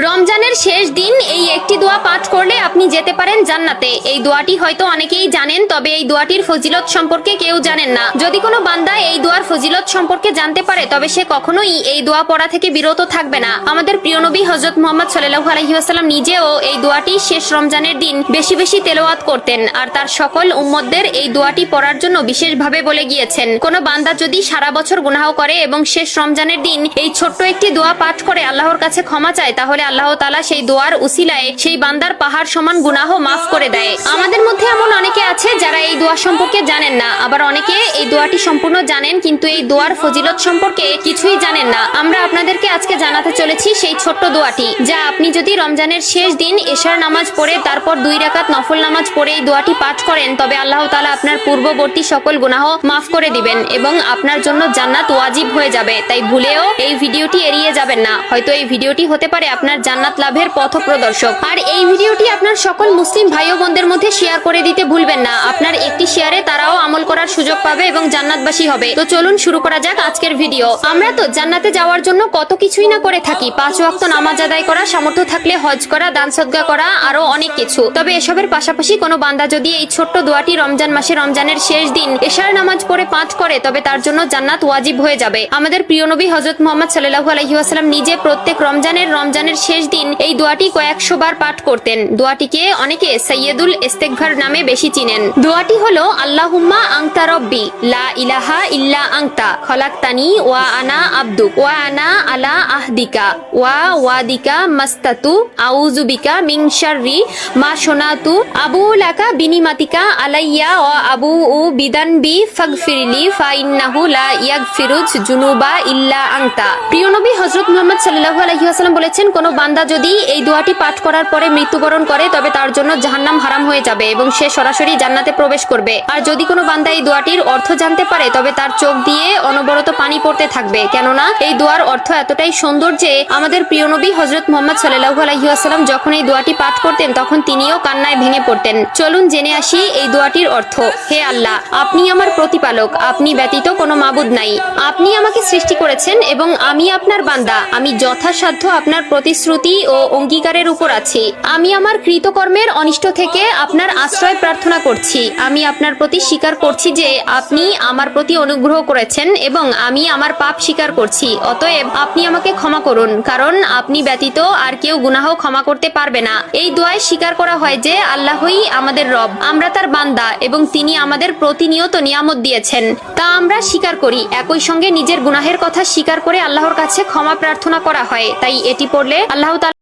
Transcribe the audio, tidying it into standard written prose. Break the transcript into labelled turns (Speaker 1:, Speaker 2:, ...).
Speaker 1: রমজানের শেষ দিন এই একটি দোয়া পাঠ করলে আপনি যেতে পারেন জান্নাতে। এই দোয়াটি হয়তো অনেকেই জানেন, তবে এই দোয়াটির ফজিলত সম্পর্কে কেউ জানেন না। যদি কোনো বান্দা এই দোয়ার ফজিলত সম্পর্কে জানতে পারে তবে সে কখনোই এই দোয়া পড়া থেকে বিরত থাকবে না। আমাদের প্রিয় নবী হযরত মুহাম্মদ সাল্লাল্লাহু আলাইহি ওয়াসাল্লাম নিজেও এই দোয়াটি শেষ রমজানের দিন বেশি বেশি তেলাওয়াত করতেন, আর তার সকল উম্মতদের এই দোয়াটি পড়ার জন্য বিশেষভাবে বলে গিয়েছেন, কোন বান্দা যদি সারা বছর গুনাহ করে এবং শেষ রমজানের দিন এই ছোট্ট একটি দোয়া পাঠ করে আল্লাহর কাছে ক্ষমা চায়, তাহলে আল্লাহ তাআলা সেই দোয়ার উসিলায় সেই বান্দার পাহাড় সমান গুনাহ মাফ করে দেয়। আমাদের মধ্যে এমন অনেকে আছে যারা এই দোয়া সম্পর্কে জানেন না, আবার অনেকে এই দোয়াটি সম্পূর্ণ জানেন কিন্তু এই দোয়ার ফজিলত সম্পর্কে কিছুই জানেন না। আমরা আপনাদেরকে আজকে জানাতে চলেছি সেই ছোট্ট দোয়াটি, যা আপনি যদি রমজানের শেষ দিন এশার নামাজ পড়ে তারপর 2 রাকাত নফল নামাজ পড়ে এই দোয়াটি পাঠ করেন তবে আল্লাহ তাআলা আপনার পূর্ববর্তী সকল গুনাহ মাফ করে দিবেন এবং আপনার জন্য জান্নাত ওয়াজিব হয়ে যাবে। তাই ভুলেও এই ভিডিওটি এড়িয়ে যাবেন না, হয়তো এই ভিডিওটি হতে পারে আপনার জান্নাত লাভের পথপ্রদর্শক। আর এই ভিডিওটি আপনার সকল মুসলিম ভাই ও বোনদের মধ্যে শেয়ার করে দিতে ভুলবেন না। আপনার একটি শেয়ারে তারাও আমল করার সুযোগ পাবে এবং জান্নাতবাসী হবে। তো চলুন শুরু করা যাক আজকের ভিডিও। আমরা তো জান্নাতে যাওয়ার জন্য কত কিছুই না করে থাকি, 5 ওয়াক্ত নামাজ আদায় করা, সামর্থ্য থাকলে হজ করা, দান সদকা করা, আরো অনেক কিছু। তবে এসবের পাশাপাশি কোনো বান্দা যদি এই ছোট্ট দোয়াটি রমজান মাসে রমজানের শেষ দিন এশার নামাজ পড়ে পাঠ করে তবে তার জন্য জান্নাত ওয়াজিব হয়ে যাবে। আমাদের প্রিয় নবী হযরত মুহাম্মদ সাল্লাল্লাহু আলাইহি ওয়াসাল্লাম নিজে প্রত্যেক রমজানের শেষ দিন এই দোয়াটি কয়েকশো বার পাঠ করতেন। দোয়াটিকে অনেকে সাইয়্যিদুল ইস্তিগফার নামে বেশি চিনেন। দোয়াটি হলো আল্লাহুম্মা আনতা রব্বি লা ইলাহা ইল্লা আনতা খলাকতানি ওয়া আনা আবদুক ওয়া আনা আলা আহদিকা ওয়া ওয়াদিকা মাস্তাতু আউযু বিকা মিন শাররি মা শনাতু আবু লাকা বিনিমাতিকা আলাইয়া ওয়া আবু উ বিদানবি ফাগফিরলি ফা ইন্নাহু লা ইয়াগফিরুজ জুনুবা ইল্লা আনতা। প্রিয় নবী হযরত মুহাম্মদ সাল্লাল্লাহু আলাইহি ওয়াসাল্লাম বলেছেন, কোন বান্দা যদি এই দোয়াটি পাঠ করার পরে মৃত্যুবরণ করে তবে তার জন্য জাহান্নাম হারাম হয়ে যাবে এবং সে সরাসরি জান্নাতে প্রবেশ করবে। আর যদি কোনো বান্দা এই দোয়াটির অর্থ জানতে পারে তবে তার চোখ দিয়ে অনবরত পানি পড়তে থাকবে, কেননা এই দোয়ার অর্থ এতটাই সুন্দর যে আমাদের প্রিয় নবী হযরত মুহাম্মদ সাল্লাল্লাহু আলাইহি ওয়াসাল্লাম যখন এই দোয়াটি পাঠ করতেন তখন তিনিও কান্নায় ভেঙে পড়তেন। চলুন জেনে আসি এই দোয়াটির অর্থ। হে আল্লাহ, আপনি আমার প্রতিপালক, আপনি ব্যতীত কোনো মাবুদ নাই। আপনি আমাকে সৃষ্টি করেছেন এবং আমি আপনার বান্দা। আমি যথাসাধ্য আপনার প্রতিশ্রুতি ও অঙ্গীকারের উপর আছি। আমি আমার কৃতকর্মের অনিষ্ট থেকে আপনার আশ্রয় প্রার্থনা করছি। আমি আপনার প্রতি স্বীকার করছি যে আপনি আমার প্রতি অনুগ্রহ করেছেন এবং আমি আমার পাপ স্বীকার করছি। অতএব আপনি আমাকে ক্ষমা করুন, কারণ আপনি ব্যতীত আর কেউ গুনাহ ক্ষমা করতে পারবে না। এই দোয়ায় স্বীকার করা হয় যে আল্লাহই আমাদের রব, আমরা তার বান্দা এবং তিনি আমাদের প্রতিনিয়ত নিয়ামত দিয়েছেন, তা আমরা স্বীকার করি। একই সঙ্গে নিজের গুনাহের কথা স্বীকার করে আল্লাহর কাছে ক্ষমা প্রার্থনা করা হয়। তাই এটি পড়লে আল্লাহ